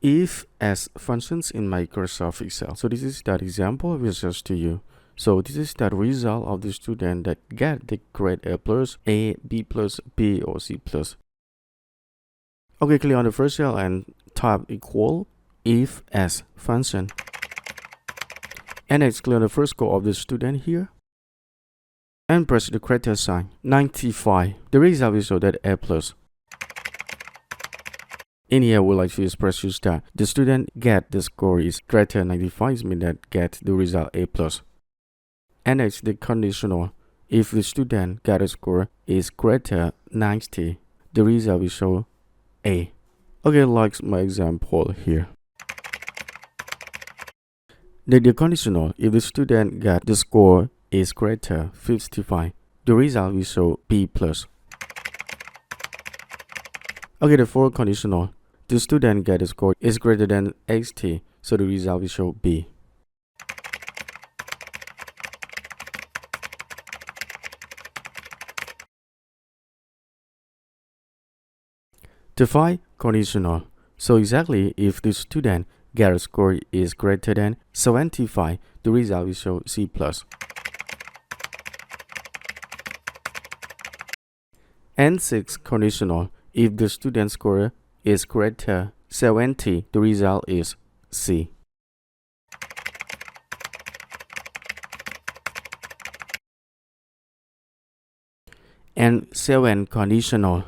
if-as functions in Microsoft Excel. So this is that example I will show to you. So this is that result of the student that get the grade A plus, A, B plus, B, or C plus. Okay, click on the first cell and type equal if-as function. And next, click on the first score of the student here. And press the greater sign, 95. The result will show that A plus. In here, we like to express use that the student get the score is greater 95, means that get the result A plus. And next, the conditional. If the student get a score is greater 90, the result will show A. Okay, like my example here. The conditional. If the student get the score is greater 55, the result will show B plus. Okay, the fourth conditional. The student get a score is greater than 80, so the result will show B. The five conditional. So exactly if the student get a score is greater than 75, the result will show C plus. And six conditional. If the student score is greater 70, the result is C. And seven conditional.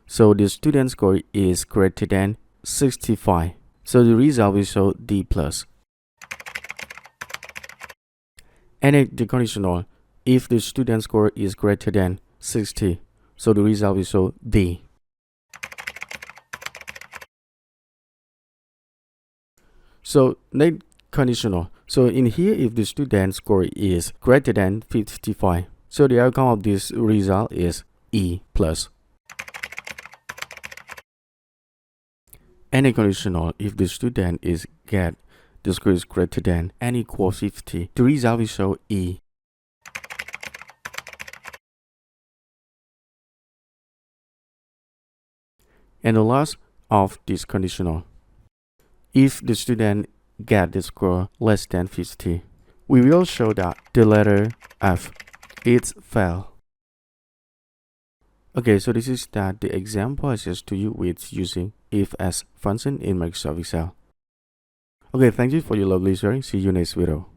So the student score is greater than 65. So the result will show D plus. And the conditional. If the student score is greater than 60, so the result will show D. So next conditional. So in here, if the student score is greater than 55, so the outcome of this result is E plus. Any conditional, if the student is get the score is greater than and equal 50, the result will show E. And the last of this conditional. If the student get the score less than 50, we will show that the letter F is fail. Okay, so this is the example I suggest to you with using if-as function in Microsoft Excel. Okay, thank you for your lovely sharing. See you next video.